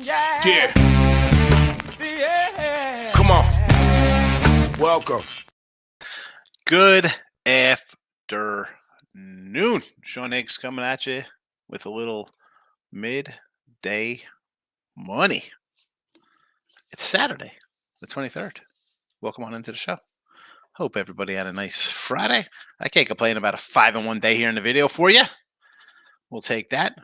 Yeah. Come on. Welcome. Good afternoon. Sean Higgs coming at you with a little midday money. It's Saturday, the 23rd. Welcome on into the show. Hope everybody had a nice Friday. I can't complain about a 5-1 day here in the video for you. We'll take that.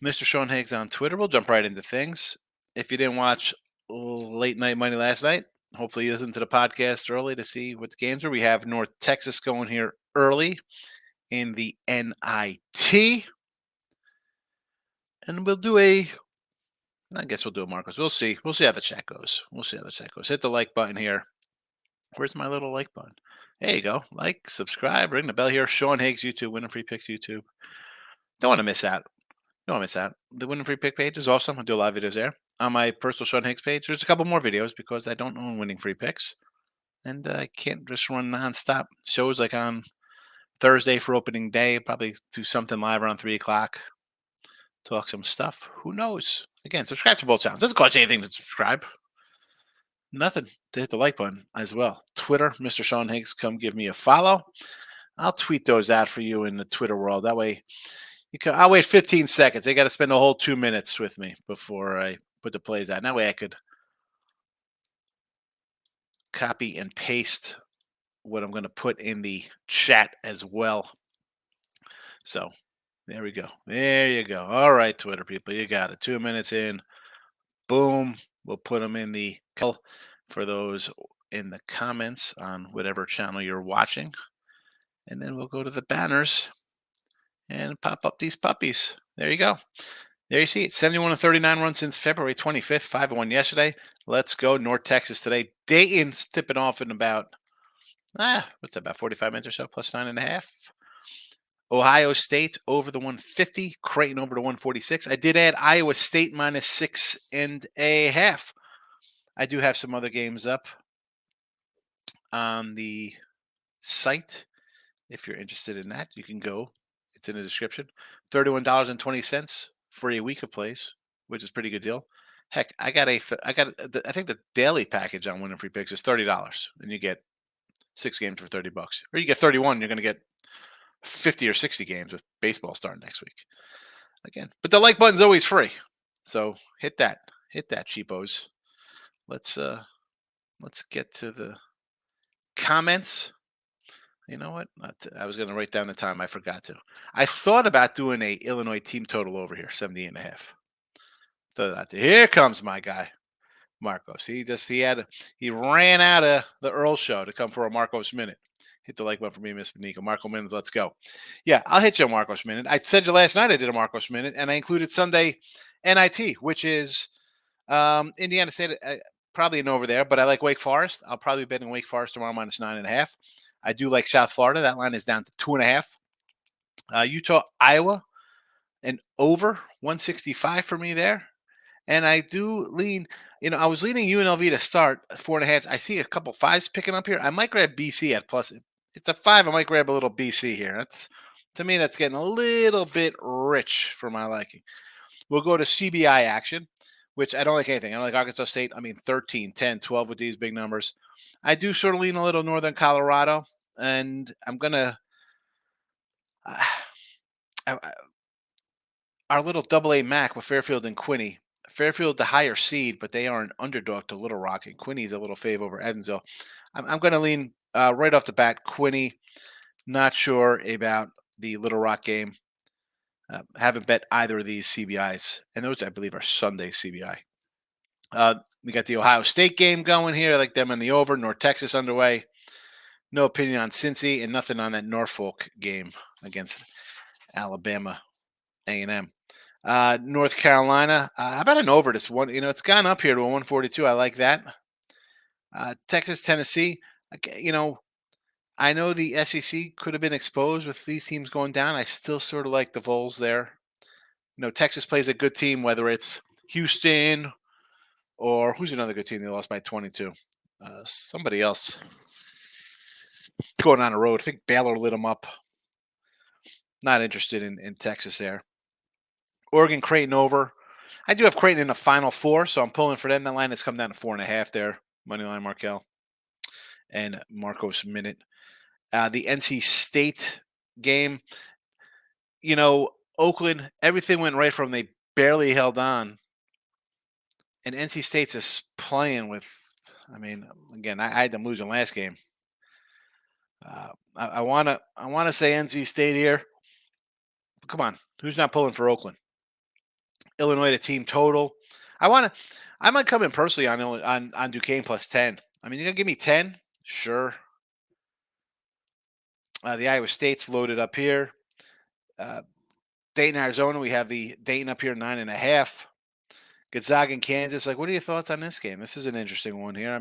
Mr. Sean Higgs on Twitter. We'll jump right into things. If you didn't watch Late Night Money last night, hopefully you listened to the podcast early to see what the games were. We have North Texas going here early in the NIT. And we'll do a Marcos. We'll see. We'll see how the chat goes. Hit the like button here. Where's my little like button? There you go. Like, subscribe, ring the bell here. Sean Higgs, YouTube, Winning Free Picks, YouTube. Don't want to miss out. The Winning Free Pick page is awesome. I do a lot of videos there. On my personal Sean Higgs page, there's a couple more videos because I don't own Winning Free Picks. And I can't just run nonstop shows like on Thursday for opening day. Probably do something live around 3 o'clock. Talk some stuff. Who knows? Again, subscribe to both channels. Doesn't cost you anything to subscribe. Nothing to hit the like button as well. Twitter, Mr. Sean Higgs, come give me a follow. I'll tweet those out for you in the Twitter world. That way, I'll wait 15 seconds. They got to spend a whole 2 minutes with me before I put the plays out. And that way I could copy and paste what I'm going to put in the chat as well. So there we go. There you go. All right, Twitter people, you got it. 2 minutes in. Boom. We'll put them in the for those in the comments on whatever channel you're watching. And then we'll go to the banners and pop up these puppies. There you go. There you see it. 71-39 runs since February 25th. 5-1 yesterday. Let's go North Texas today. Dayton's tipping off in about, what's that, about 45 minutes or so, plus 9.5. Ohio State over the 150. Creighton over the 146. I did add Iowa State minus 6.5. I do have some other games up on the site. If you're interested in that, you can go. It's in the description. $31.20 for a week of plays, which is a pretty good deal. Heck, I think the daily package on Winning Free Picks is $30, and you get 6 games for $30. Or you get 31, you're going to get 50 or 60 games with baseball starting next week. Again, but the like button's always free, so hit that, cheapos. Let's get to the comments. You know what? I was going to write down the time. I forgot to. I thought about doing a Illinois team total over here, 78.5. Here comes my guy, Marcos. He ran out of the Earl show to come for a Marcos minute. Hit the like button for me, Miss Benico. Marco Minutes, let's go. Yeah, I'll hit you a Marcos minute. I said you last night I did a Marcos minute, and I included Sunday NIT, which is Indiana State. Probably an over there, but I like Wake Forest. I'll probably be betting Wake Forest tomorrow minus 9.5. I do like South Florida. That line is down to 2.5. Utah, Iowa, and over 165 for me there. And I do lean, I was leaning UNLV to start 4.5. I see a couple 5s picking up here. I might grab BC at plus. It's a 5. I might grab a little BC here. To me, that's getting a little bit rich for my liking. We'll go to CBI action, which I don't like anything. I don't like Arkansas State. 13, 10, 12 with these big numbers. I do sort of lean a little Northern Colorado, and I'm going to our little AA MAC with Fairfield and Quinny. Fairfield the higher seed, but they are an underdog to Little Rock, and Quinny's a little fave over Evansville. I'm going to lean right off the bat Quinny. Not sure about the Little Rock game. Haven't bet either of these CBIs, and those I believe are Sunday CBI. We got the Ohio State game going here. I like them in the over. North Texas underway. No opinion on Cincy, and nothing on that Norfolk game against Alabama A&M. North Carolina. How about an over this one? It's gone up here to a 142. I like that. Texas, Tennessee. I know the SEC could have been exposed with these teams going down. I still sort of like the Vols there. Texas plays a good team, whether it's Houston or who's another good team they lost by 22. Somebody else going on the road. I think Baylor lit them up. Not interested in Texas there. Oregon, Creighton over. I do have Creighton in the Final Four, so I'm pulling for them. That line has come down to 4.5 there. Moneyline Markel and Marcos Minute. The NC State game, Oakland, everything went right from they barely held on. And NC State's is playing with, again, I had them losing last game. I want to say NC State here. Come on, who's not pulling for Oakland? Illinois to team total. I might come in personally on Duquesne plus 10. You're gonna give me 10, sure. The Iowa State's loaded up here. Dayton, Arizona. We have the Dayton up here 9.5. Gonzaga and Kansas. What are your thoughts on this game? This is an interesting one here.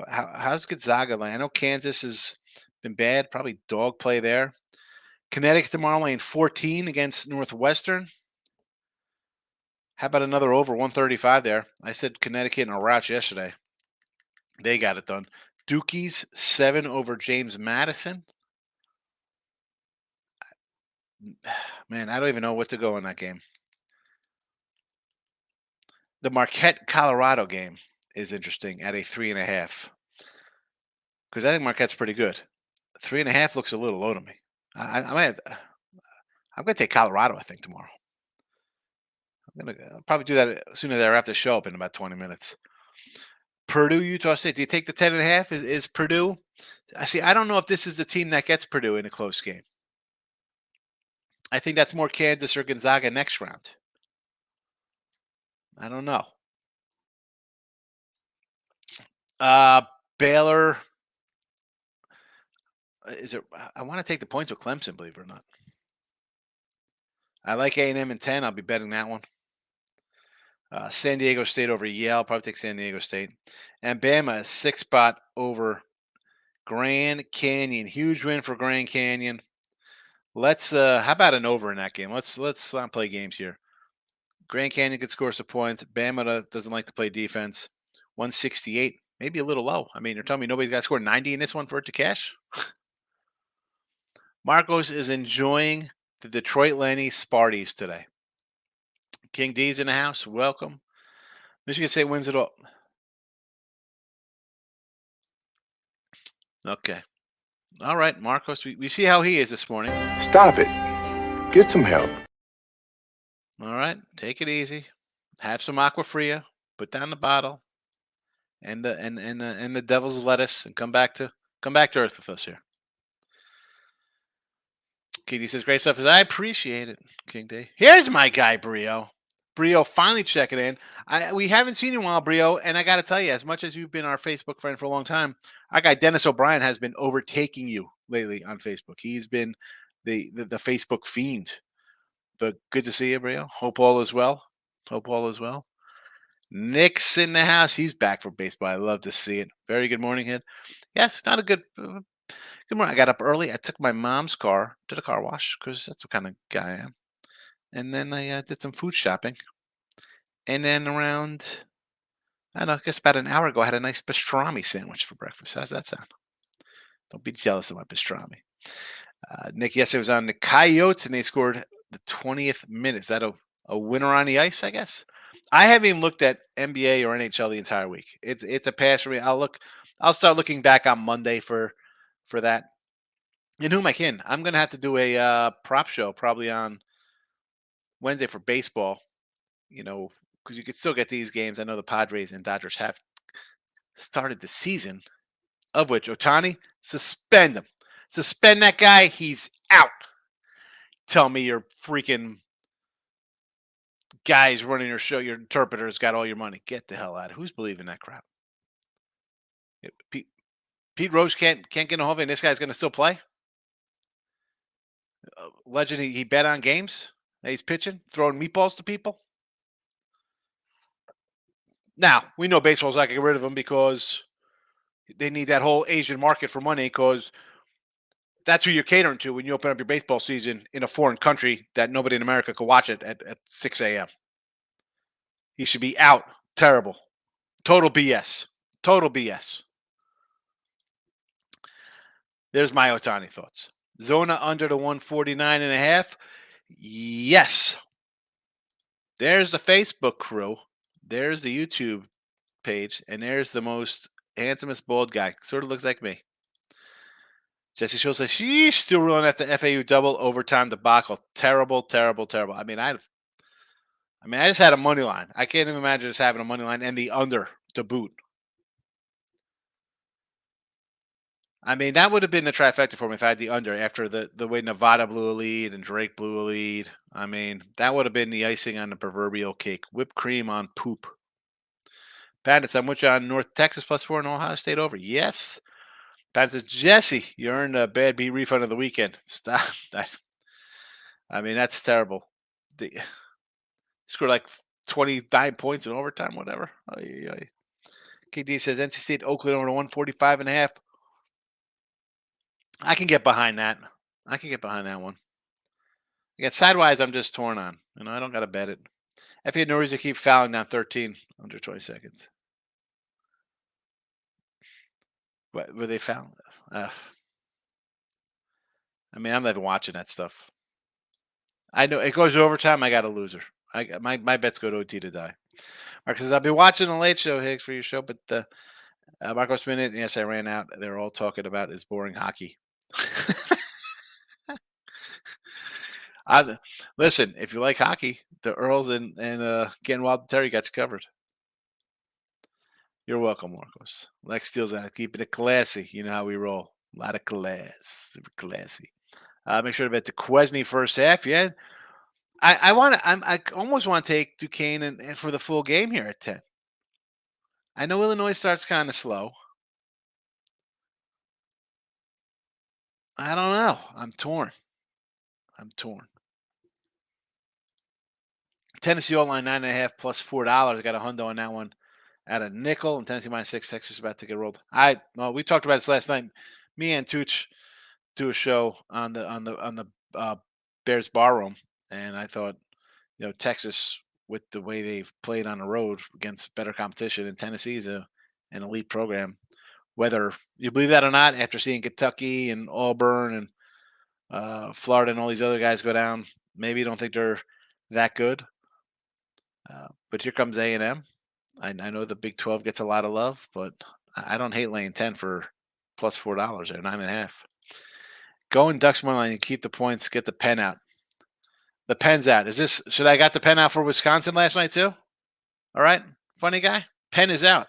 How's Gonzaga? I know Kansas has been bad. Probably dog play there. Connecticut tomorrow laying 14 against Northwestern. How about another over 135 there? I said Connecticut in a rout yesterday. They got it done. Dukies 7 over James Madison. Man, I don't even know what to go in that game. The Marquette Colorado game is interesting at a 3.5 because I think Marquette's pretty good. 3.5 looks a little low to me. I'm going to take Colorado. I think tomorrow. I'll probably do that as soon as I wrap the show up in about 20 minutes. Purdue, Utah State. Do you take the 10.5? Is Purdue? I don't know if this is the team that gets Purdue in a close game. I think that's more Kansas or Gonzaga next round. I don't know. Baylor. I want to take the points with Clemson, believe it or not. I like A&M in 10. I'll be betting that one. San Diego State over Yale. I'll probably take San Diego State. And Bama, 6 spot over Grand Canyon. Huge win for Grand Canyon. Let's how about an over in that game? Let's not play games here. Grand Canyon could score some points. Bama doesn't like to play defense. 168, maybe a little low. You're telling me nobody's got to score 90 in this one for it to cash? Marcos is enjoying the Detroit Lenny Sparties today. King D's in the house. Welcome. Michigan State wins it all. Okay. All right, Marcos. We see how he is this morning. Stop it. Get some help. All right. Take it easy. Have some aqua fria. Put down the bottle. And the devil's lettuce, and come back to earth with us here. King D says great stuff. I appreciate it, King D. Here's my guy Brio. Brio finally checking in. We haven't seen you in a while, Brio, and I got to tell you, as much as you've been our Facebook friend for a long time, our guy Dennis O'Brien has been overtaking you lately on Facebook. He's been the Facebook fiend. But good to see you, Brio. Hope all is well. Nick's in the house. He's back for baseball. I love to see it. Very good morning, Hid. Yes, not a good morning. I got up early. I took my mom's car to the car wash because that's what kind of guy I am. And then I did some food shopping. And then around, I don't know, I guess about an hour ago, I had a nice pastrami sandwich for breakfast. How's that sound? Don't be jealous of my pastrami. Nick, yes, it was on the Coyotes, and they scored the 20th minute. Is that a winner on the ice, I guess? I haven't even looked at NBA or NHL the entire week. It's a pass for me. I'll start looking back on Monday for that. And who am I kidding? I'm gonna have to do a prop show probably on Wednesday for baseball. Because you could still get these games. I know the Padres and Dodgers have started the season, of which Ohtani, suspend him. Suspend that guy. He's out. Tell me your freaking guys running your show, your interpreters got all your money. Get the hell out. Who's believing that crap? Pete Rose can't get a hold of it, and this guy's going to still play? Legend, he bet on games. He's pitching, throwing meatballs to people. Now, we know baseball's not going to get rid of him because they need that whole Asian market for money because that's who you're catering to when you open up your baseball season in a foreign country that nobody in America could watch it at 6 a.m. He should be out. Terrible. Total BS. There's my Ohtani thoughts. Zona under the 149.5. Yes. There's the Facebook crew. There's the YouTube page, and there's the most handsomest bald guy. Sort of looks like me. Jesse Schultz says she's still ruling after FAU double overtime debacle. Terrible, terrible, terrible. I just had a money line. I can't even imagine just having a money line and the under to boot. I mean, that would have been the trifecta for me if I had the under after the way Nevada blew a lead and Drake blew a lead. I mean, that would have been the icing on the proverbial cake. Whipped cream on poop. Bandits, I'm with you on North Texas +4 and Ohio State over. Yes. Bandits says, Jesse, you earned a bad beat refund of the weekend. Stop that. I mean, that's terrible. They scored like 29 points in overtime, whatever. KD says NC State Oakland over to 145.5. I can get behind that. I can get behind that one. Again, sidewise, I'm just torn on. I don't got to bet it. If you had no reason to keep fouling down 13 under 20 seconds. What were they fouling? I mean, I'm not even watching that stuff. I know it goes to overtime. I got a loser. My bets go to OT to die. Mark says, I'll be watching the late show, Higgs, for your show, but Marcos Minute, yes, I ran out. They're all talking about is boring hockey. Listen, if you like hockey, the Earls and Getting Wild and Terry got you covered. You're welcome, Marcos. Lex steals out, keeping it classy. You know how we roll. A lot of class. Super classy. Make sure to bet the Quesney first half. Yeah. I almost want to take Duquesne and for the full game here at 10. I know Illinois starts kind of slow. I don't know. I'm torn. Tennessee all line 9.5 plus $4. I got a hundo on that one at a nickel. And Tennessee -6. Texas about to get rolled. We talked about this last night. Me and Tooch do a show on the Bears bar room, and I thought, Texas with the way they've played on the road against better competition, and Tennessee is an elite program. Whether you believe that or not, after seeing Kentucky and Auburn and Florida and all these other guys go down, maybe you don't think they're that good. But here comes A&M. I know the Big 12 gets a lot of love, but I don't hate laying 10 for plus $4 or 9.5. Go in Ducks money line and keep the points. Get the pen out. The pen's out. Should I got the pen out for Wisconsin last night too? All right, funny guy. Pen is out.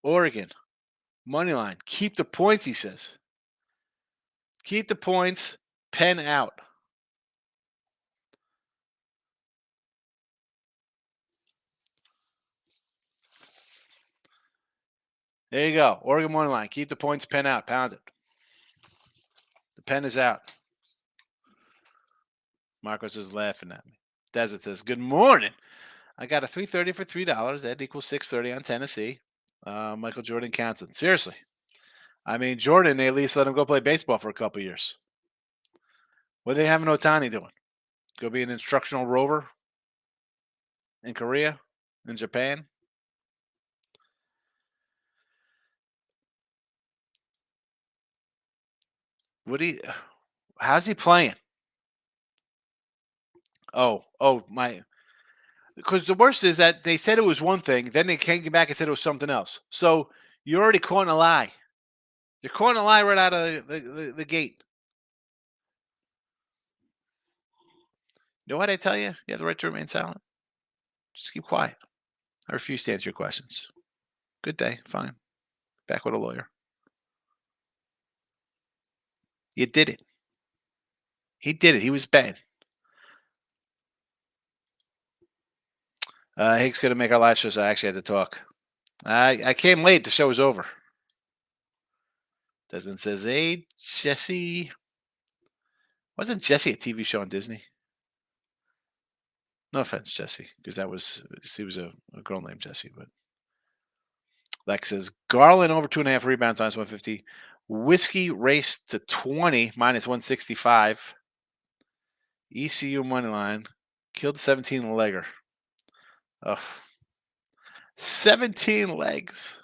Oregon money line. Keep the points. He says. Keep the points. Pen out. There you go. Oregon money line. Keep the points. Pen out. Pound it. The pen is out. Marcos is laughing at me. Desert says, good morning. I got a 330 for $3. That equals 630 on Tennessee. Michael Jordan Counson. Seriously. I mean, Jordan, they at least let him go play baseball for a couple years. What are they having Otani doing? Go be an instructional rover in Korea, in Japan? How's he playing? Because the worst is that they said it was one thing, then they came back and said it was something else. So you're already calling a lie. You're calling a lie right out of the gate. You know what I tell you? You have the right to remain silent. Just keep quiet. I refuse to answer your questions. Good day. Fine. Back with a lawyer. You did it. He did it. He was bad. Higgs going to make our last show, so I actually had to talk. I came late. The show was over. Desmond says, hey, Jesse. Wasn't Jesse a TV show on Disney? No offense, Jesse, because he was a girl named Jesse. But Lex says, Garland over 2.5 rebounds, minus 150. Whiskey race to 20, minus 165. ECU money line. Killed 17 legger. Oh, 17 legs.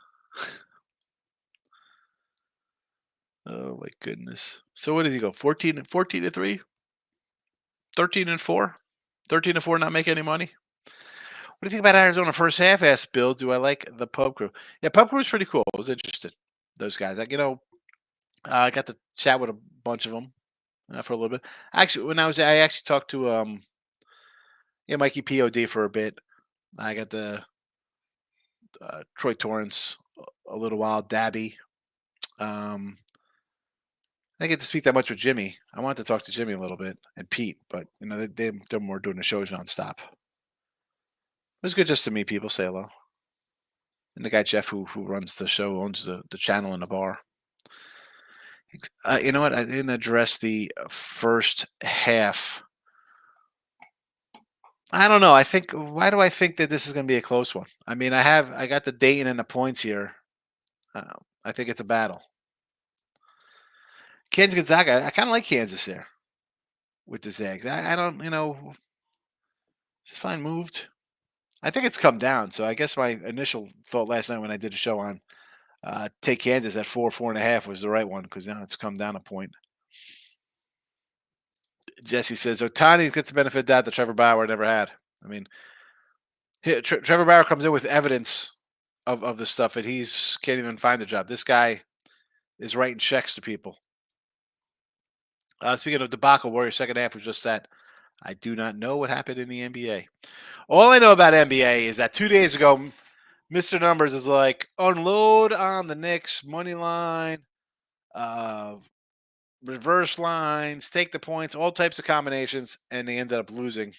Oh my goodness. So what did he go? 14 to 3? 13 and 4? 13 to 4 not make any money? What do you think about Arizona first half? Asked Bill. Do I like the pub crew? Yeah, pub crew was pretty cool. I was interested. Those guys, like I got to chat with a bunch of them for a little bit. Actually, I actually talked to Mikey Pod for a bit. I got the Troy Torrance a little while. Dabby. Um, I didn't get to speak that much with Jimmy. I wanted to talk to Jimmy a little bit and Pete, but they're more doing the shows nonstop. It was good just to meet people, say hello. And the guy Jeff who runs the show, owns the channel and the bar. You know what? I didn't address the first half. I don't know. Why do I think that this is going to be a close one? I mean, I got the Dayton and the points here. Uh, I think it's a battle. Kansas Gonzaga. I kind of like Kansas here with the Zags. I don't. Is this line moved? I think it's come down. So I guess my initial thought last night when I did a show on take Kansas at 4.5 was the right one because now it's come down a point. Jesse says Otani gets the benefit of that Trevor Bauer never had. I mean, Trevor Bauer comes in with evidence of the stuff, and he's can't even find a job. This guy is writing checks to people. Speaking of debacle, Warriors second half was just that. I do not know what happened in the NBA. All I know about NBA is that 2 days ago, Mr. Numbers is like, unload on the Knicks, money line, reverse lines, take the points, all types of combinations, and they ended up losing.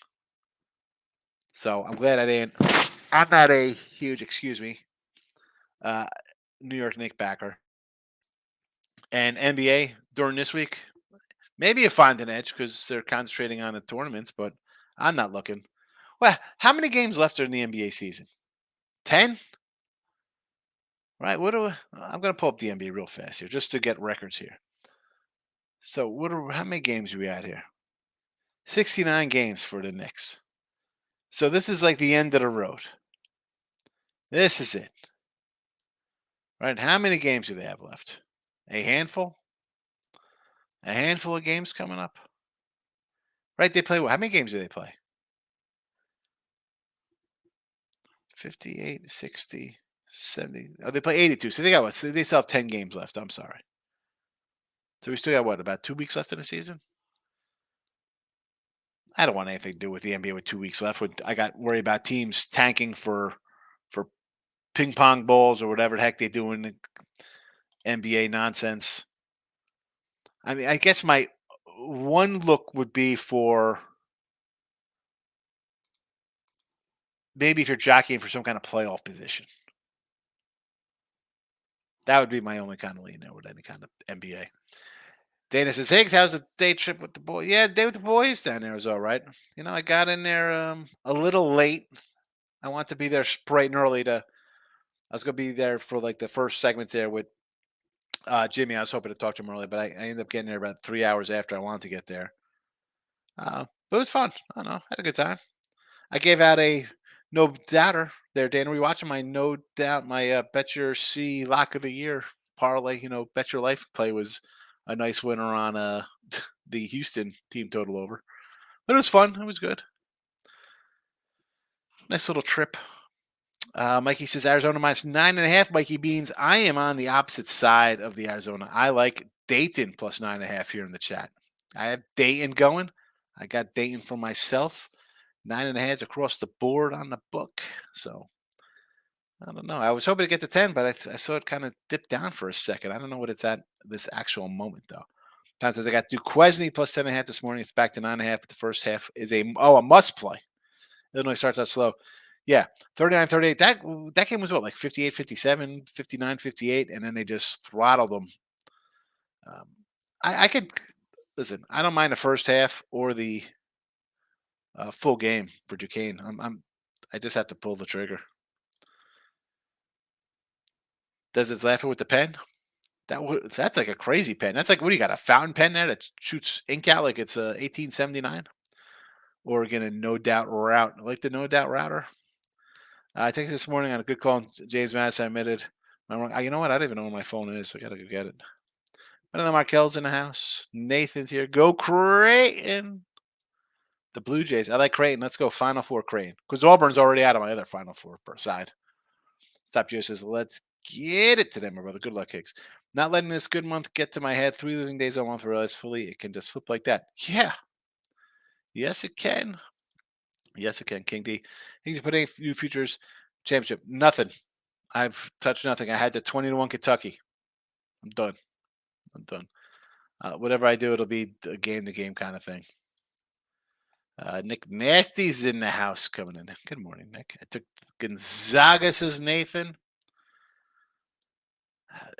So I'm glad I didn't. I'm not a huge, New York Knicks backer. And NBA during this week, maybe you find an edge because they're concentrating on the tournaments, but I'm not looking. Well, how many games left are in the NBA season? 10? Right. I'm going to pull up the NBA real fast here just to get records here. So how many games are we at here? 69 games for the Knicks. So this is like the end of the road. This is it. Right? How many games do they have left? A handful? A handful of games coming up? Right? They play what? How many games do they play? 58, 60, 70. Oh, they play 82. So they got what? So they still have 10 games left. I'm sorry. So we still got what? About 2 weeks left in the season? I don't want anything to do with the NBA with 2 weeks left. I got worried about teams tanking for ping pong balls or whatever the heck they do in the NBA nonsense. I mean, I guess my one look would be for maybe if you're jockeying for some kind of playoff position. That would be my only kind of lean there with any kind of NBA. Dana says, Higgs, how's the day trip with the boys? Yeah, day with the boys down there was all right. I got in there a little late. I want to be there bright and early I was going to be there for like the first segments there with Jimmy. I was hoping to talk to him early, but I ended up getting there about 3 hours after I wanted to get there. But it was fun. I don't know. Had a good time. I gave out a no doubter there, Dan. Are we watching my no doubt, my Bet Your C lock of the year parlay? Bet Your Life play was a nice winner on the Houston team total over. But it was fun. It was good. Nice little trip. Mikey says Arizona minus 9.5. Mikey Beans, I am on the opposite side of the Arizona. I like Dayton plus 9.5 here in the chat. I have Dayton going. I got Dayton for myself. 9.5 across the board on the book. So I don't know. I was hoping to get to 10, but I saw it kind of dip down for a second. I don't know what it's at this actual moment though. Tom says I got Duquesne plus 10.5 this morning. It's back to 9.5, but the first half is a must play. Illinois starts out slow. Yeah, 39-38. That game was what, like 58-57, 59-58, and then they just throttled them. I could listen. I don't mind the first half or the full game for Duquesne. I just have to pull the trigger. Does it laughing with the pen? That's like a crazy pen. That's like, what do you got, a fountain pen there that shoots ink out like it's a 1879? Oregon and no doubt route. I like the no doubt router. I think this morning on a good call, James Madison admitted. You know what? I don't even know where my phone is. I got to go get it. I don't know. Markel's in the house. Nathan's here. Go Creighton. The Blue Jays. I like Creighton. Let's go Final Four Creighton. Because Auburn's already out of my other Final Four side. Stop Joe says, let's get it today, my brother. Good luck, Higgs. Not letting this good month get to my head. 3 losing days a month. Realize fully it can just flip like that. Yeah. Yes, it can. Yes, it can. King D. Higgs, put any new futures championship? Nothing. I've touched nothing. I had the 20-1 Kentucky. I'm done. I'm done. Whatever I do, it'll be a game-to-game kind of thing. Nick Nasty's in the house coming in. Good morning, Nick. I took Gonzaga, says Nathan.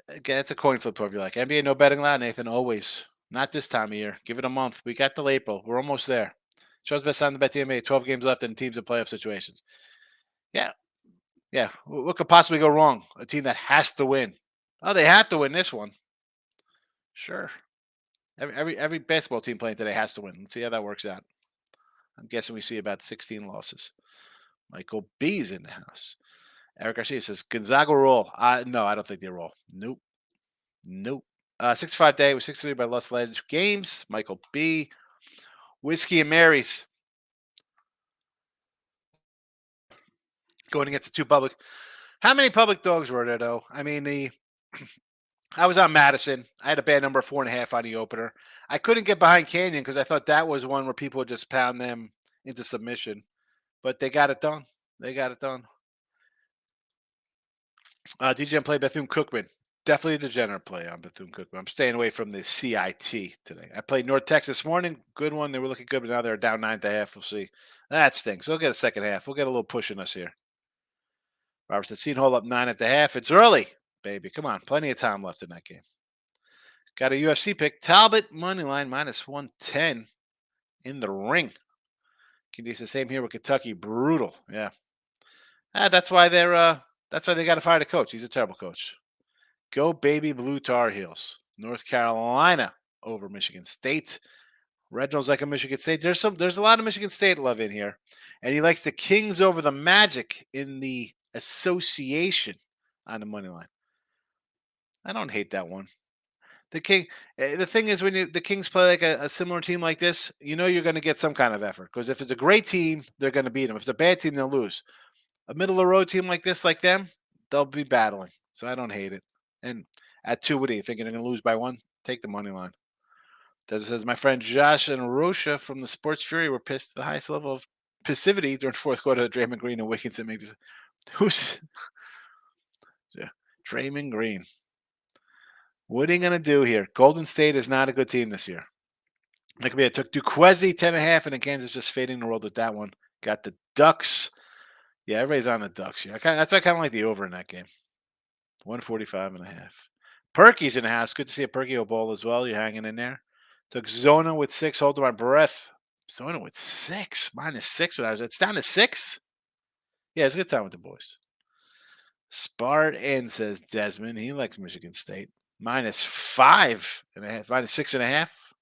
Again, it's a coin flip if you like. NBA no betting allowed, Nathan. Always. Not this time of year. Give it a month. We got till April. We're almost there. Show's best time to bet the NBA. 12 games left in teams in playoff situations. Yeah. Yeah. What could possibly go wrong? A team that has to win. Oh, they have to win this one. Sure. Every basketball team playing today has to win. Let's see how that works out. I'm guessing we see about 16 losses. Michael B's in the house. Eric Garcia says Gonzaga roll. No, I don't think they roll. Nope. 65 day was 63 by Los Angeles games. Michael B. Whiskey and Mary's. Going against the 2 public. How many public dogs were there, though? I mean, I was on Madison. I had a bad number of 4.5 on the opener. I couldn't get behind Canyon because I thought that was one where people would just pound them into submission. But they got it done. DJM play Bethune-Cookman. Definitely a degenerate play on Bethune-Cookman. I'm staying away from the CIT today. I played North Texas this morning. Good one. They were looking good, but now they're down 9.5. We'll see. That stinks. We'll get a second half. We'll get a little push in us here. Robertson, Seton Hall up 9.5. It's early, baby. Come on. Plenty of time left in that game. Got a UFC pick. Talbot, money line, -110 in the ring. Can do the same here with Kentucky. Brutal. Yeah. That's why they got to fire the coach. He's a terrible coach. Go baby blue Tar Heels. North Carolina over Michigan State. Reginald's like a Michigan State. There's a lot of Michigan State love in here. And he likes the Kings over the Magic in the association on the money line. I don't hate that one. The thing is, when the Kings play like a similar team like this, you know you're going to get some kind of effort. Because if it's a great team, they're going to beat them. If it's a bad team, they'll lose. A middle of the road team like this, like them, they'll be battling. So I don't hate it. And at 2, what are you thinking? They're going to lose by 1? Take the money line. Desert says, my friend Josh and Rosha from the Sports Fury were pissed at the highest level of passivity during the 4th quarter of Draymond Green and Wickinson. Who's Draymond Green? What are you going to do here? Golden State is not a good team this year. That could be. I took Duquesne 10.5, and then Kansas just fading the world with that one. Got the Ducks. Yeah, everybody's on the Ducks here. That's why I kind of like the over in that game. 145.5. Perky's in the house. Good to see a Perky ball as well. You're hanging in there. Took Zona with 6. Holding my breath. Zona with 6. -6 when I was. It's down to 6. Yeah, it's a good time with the boys. Spartan, says Desmond. He likes Michigan State. -5.5. -6.5.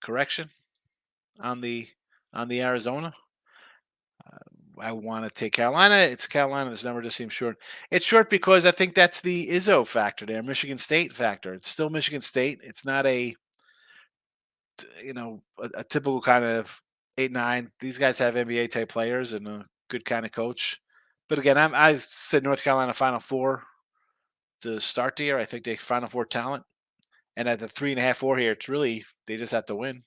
Correction on the Arizona. I want to take Carolina. It's Carolina. This number just seems short. It's short because I think that's the Izzo factor there, Michigan State factor. It's still Michigan State. It's not a typical kind of 8-9. These guys have NBA type players and a good kind of coach. But again, I said North Carolina Final Four to start the year. I think they Final Four talent. And at the 3.5 4 here, it's really they just have to win.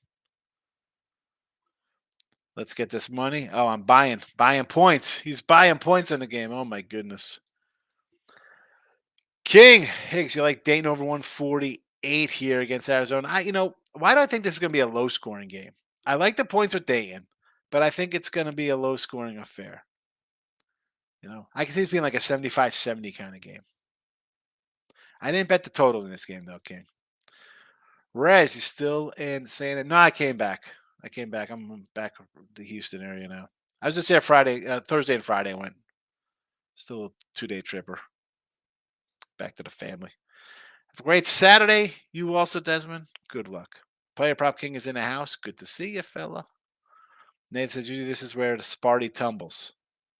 Let's get this money. Oh, I'm buying points. He's buying points in the game. Oh my goodness. King Higgs, you like Dayton over 148 here against Arizona. Why do I think this is going to be a low scoring game? I like the points with Dayton, but I think it's going to be a low scoring affair. I can see this being like a 75-70 kind of game. I didn't bet the total in this game though, King. Rez, you still in Santa? No, I came back. I'm back to the Houston area now. I was just there Thursday and Friday I went. Still a 2-day tripper. Back to the family. Have a great Saturday. You also, Desmond. Good luck. Player Prop King is in the house. Good to see you, fella. Nate says usually this is where the Sparty tumbles.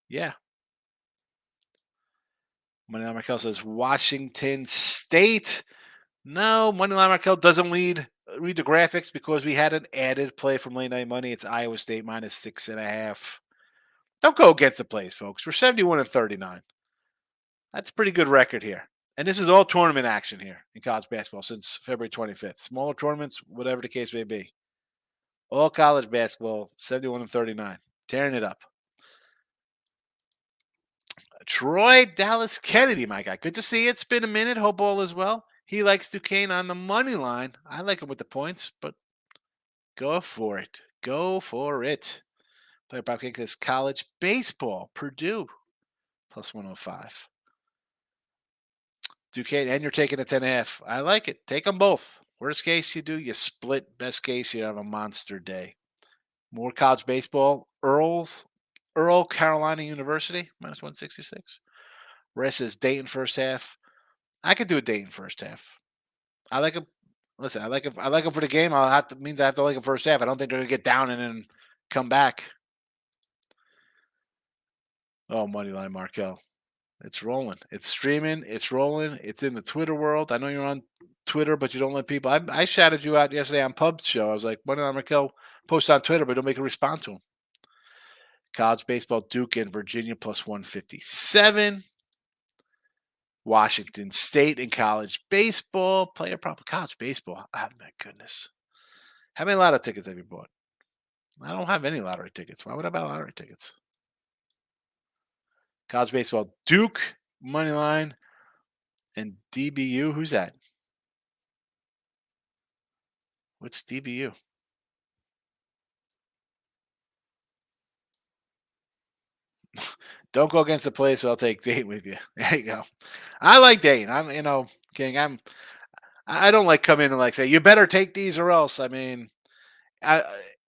Yeah. Moneyline Markel says Washington State. No, Moneyline Markel doesn't lead read the graphics because we had an added play from late night money. It's Iowa State -6.5. Don't go against the plays, folks. We're 71-39. That's a pretty good record here. And this is all tournament action here in college basketball since February 25th. Smaller tournaments, whatever the case may be. All college basketball, 71-39. Tearing it up. Troy Dallas Kennedy, my guy. Good to see you. It's been a minute. Hope all is well. He likes Duquesne on the money line. I like him with the points, but go for it. Go for it. Player prop kick is college baseball. Purdue +105. Duquesne, and you're taking a 10.5. I like it. Take them both. Worst case you do, you split. Best case, you have a monster day. More college baseball. Earl Carolina University -166. Rest is Dayton first half. I could do a Dayton first half. I like him. Listen, I like him. I like him for the game. Means I have to like him first half. I don't think they're gonna get down and then come back. Oh, moneyline Markel. It's rolling. It's streaming. It's rolling. It's in the Twitter world. I know you're on Twitter, but you don't let people. I shouted you out yesterday on Pub's show. I was like, moneyline Markel post on Twitter, but don't make a response to him. College baseball, Duke and Virginia +157. Washington State in college baseball. Player prop college baseball. Oh, my goodness. How many lotto tickets have you bought? I don't have any lottery tickets. Why would I buy lottery tickets? College baseball, Duke, money line, and DBU. Who's that? What's DBU? Don't go against the play, so I'll take Dayton with you. There you go. I like Dayton. King. I don't like come in and like say you better take these or else. I mean,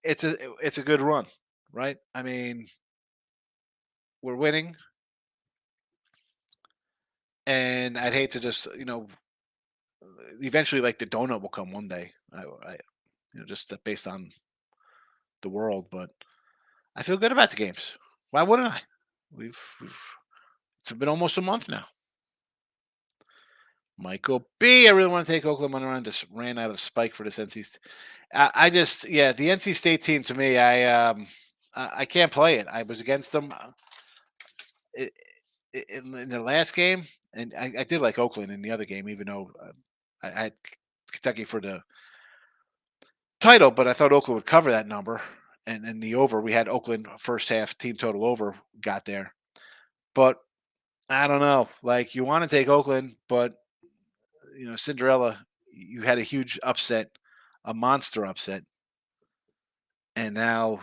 it's a good run, right? I mean, we're winning, and I'd hate to just eventually like the donut will come one day. Just based on the world, but I feel good about the games. Why wouldn't I? We've it's been almost a month now. Michael B. I really want to take Oakland money line. Just ran out of spike for this NC. I just the NC State team to me, I can't play it. I was against them in the last game, and I did like Oakland in the other game, even though I had Kentucky for the title, but I thought Oakland would cover that number. And the over, we had Oakland first half team total over got there. But I don't know. Like you want to take Oakland, but Cinderella, you had a huge upset, a monster upset. And now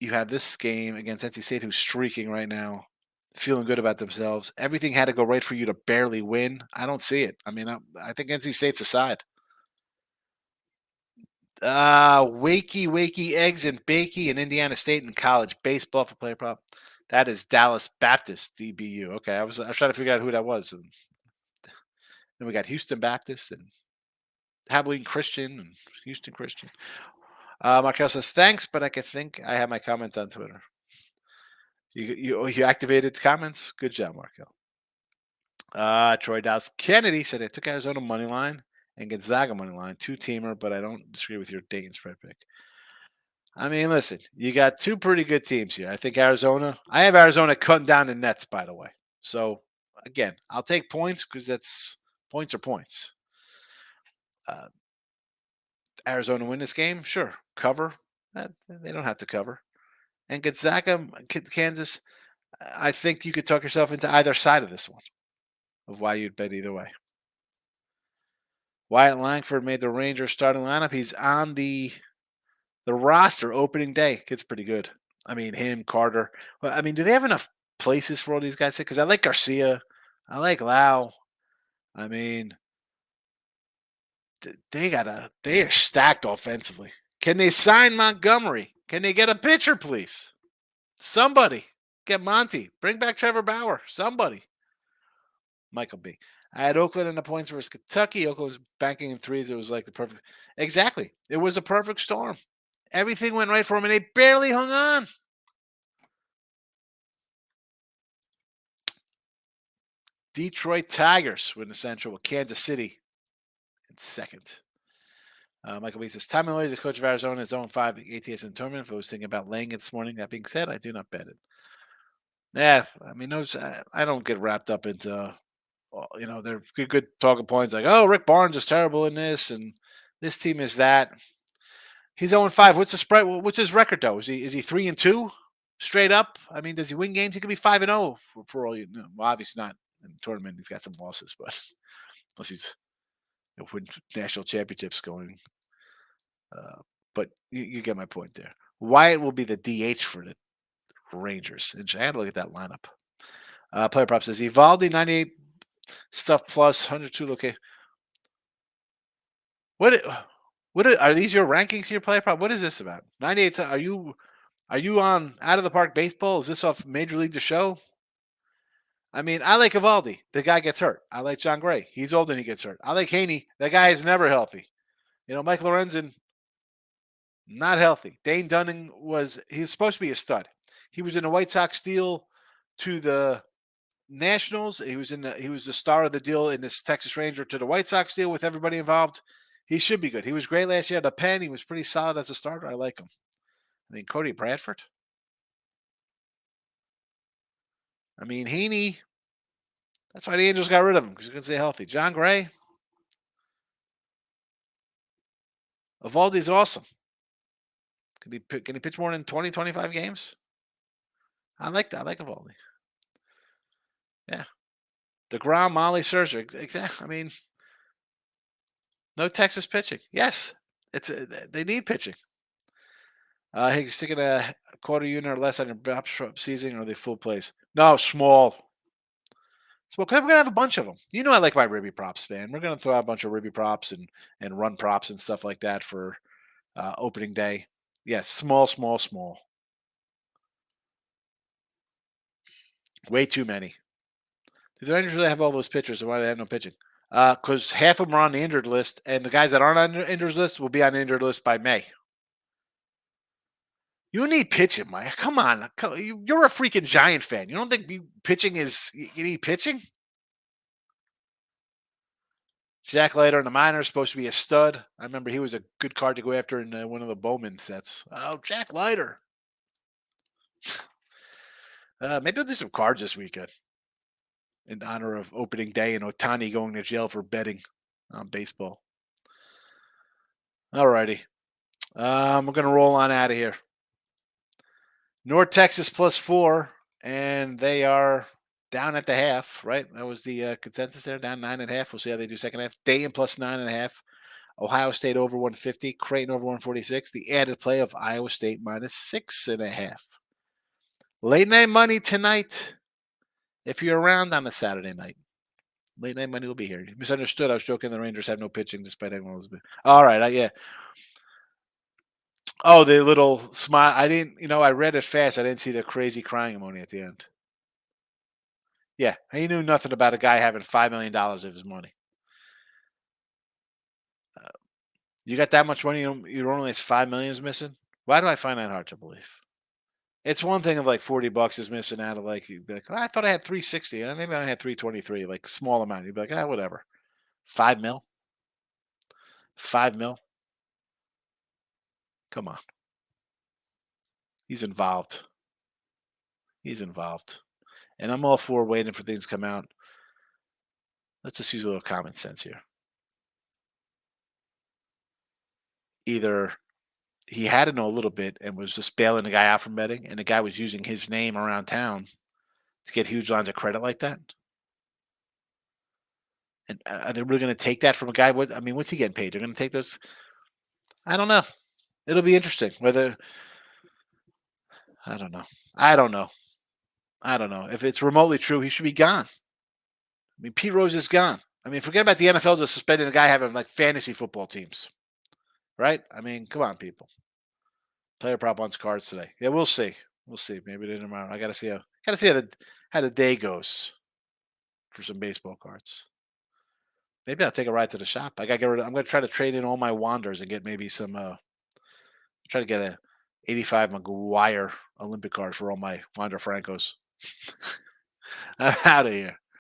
you have this game against NC State who's streaking right now, feeling good about themselves. Everything had to go right for you to barely win. I don't see it. I mean, I think NC State's aside. Wakey, eggs and bakey in Indiana State in college baseball for player prop. That is Dallas Baptist DBU. Okay, I was trying to figure out who that was. And then we got Houston Baptist and Abilene Christian and Houston Christian. Markel says thanks, but I think I have my comments on Twitter. You activated comments. Good job, Markel. Troy Dallas Kennedy said I took Arizona money line and Gonzaga money line, 2-teamer, but I don't disagree with your Dayton spread pick. I mean, listen, you got two pretty good teams here. I think I have Arizona cutting down the nets, by the way. So, again, I'll take points because points are points. Arizona win this game? Sure. Cover? They don't have to cover. And Gonzaga, Kansas, I think you could talk yourself into either side of this one of why you'd bet either way. Wyatt Langford made the Rangers starting lineup. He's on the roster opening day. Kid's pretty good. I mean, him, Carter. Well, I mean, do they have enough places for all these guys? Because I like Garcia. I like Lau. I mean, they are stacked offensively. Can they sign Montgomery? Can they get a pitcher, please? Somebody. Get Monty. Bring back Trevor Bauer. Somebody. Michael B. I had Oakland in the points versus Kentucky. Oakland was banking in threes. It was like the perfect. Exactly. It was a perfect storm. Everything went right for them, and they barely hung on. Detroit Tigers win the Central with Kansas City in second. Michael B says, Tommy Lloyd is the coach of Arizona, is 0-5 ATS in the tournament. If I was thinking about laying it this morning, that being said, I do not bet it. Yeah, I mean, I don't get wrapped up into, they're good talking points like, oh, Rick Barnes is terrible in this, and this team is that. He's 0-5. What's the spread? What's his record though? Is he 3-2 straight up? I mean, does he win games? He could be 5-0 for all you know. Well, obviously not in the tournament. He's got some losses, but unless he's win national championships going. But you get my point there. Wyatt will be the DH for the Rangers. And I had to look at that lineup. Player prop says Evaldi 98 stuff plus 102 location. Are these your rankings? Your player prop? What is this about? 98. Are you on out of the park baseball? Is this off Major League The Show? I mean, I like Evaldi. The guy gets hurt. I like John Gray. He's old and he gets hurt. I like Haney. That guy is never healthy. Mike Lorenzen, not healthy. Dane Dunning he's supposed to be a stud. He was in the White Sox deal to the Nationals. He was the star of the deal in this Texas Ranger to the White Sox deal with everybody involved. He should be good. He was great last year at the pen. He was pretty solid as a starter. I like him. I mean, Cody Bradford. I mean, Heaney. That's why the Angels got rid of him, because he couldn't stay healthy. John Gray. Evaldi's awesome. Can he pitch more than 20, 25 games? I like that. I like Evaldi. Yeah. DeGrom, Molly, Scherzer. Exactly. I mean, no Texas pitching. Yes. They need pitching. Higgs, taking a quarter unit or less on your drop season, or are they full place? No, small. We're going to have a bunch of them. I like my Ribby props, man. We're going to throw out a bunch of Ribby props and run props and stuff like that for opening day. Yes, small, small, small. Way too many. Do the Rangers really have all those pitchers, or why do they have no pitching? Because half of them are on the injured list, and the guys that aren't on the injured list will be on the injured list by May. You need pitching, Mike. Come on. You're a freaking Giant fan. You don't think pitching is... You need pitching? Jack Leiter in the minors, supposed to be a stud. I remember he was a good card to go after in one of the Bowman sets. Oh, Jack Leiter. Maybe I'll do some cards this weekend in honor of opening day and Otani going to jail for betting on baseball. All righty. We're going to roll on out of here. North Texas +4, and they are down at the half, right? That was the consensus there, down 9.5. We'll see how they do second half. Dayton +9.5. Ohio State over 150. Creighton over 146. The added play of Iowa State -6.5. Late night money tonight. If you're around on a Saturday night, late night money will be here. You misunderstood. I was joking. The Rangers have no pitching despite everyone else. All right. Yeah. Oh, the little smile. I didn't, I read it fast. I didn't see the crazy crying emoji at the end. Yeah. He knew nothing about a guy having $5 million of his money. You got that much money, your only has $5 million is missing? Why do I find that hard to believe? It's one thing of like $40 is missing out of you'd be like, oh, I thought I had 360. Maybe I had 323, like small amount. You'd be like, whatever. 5 mil? 5 mil? Come on. He's involved. And I'm all for waiting for things to come out. Let's just use a little common sense here. Either he had to know a little bit and was just bailing the guy out from betting, and the guy was using his name around town to get huge lines of credit like that. And are they really going to take that from a guy? What's he getting paid? They're going to take those? I don't know. It'll be interesting whether. I don't know. If it's remotely true, he should be gone. Pete Rose is gone. Forget about the NFL just suspending a guy having like fantasy football teams. Right? Come on, people. Player prop on cards today. Yeah, we'll see. Maybe tomorrow. I gotta see how the day goes for some baseball cards. Maybe I'll take a ride to the shop. I'm gonna try to trade in all my Wanders and get maybe some try to get a 85 McGuire Olympic card for all my Wander Francos. I'm out of here.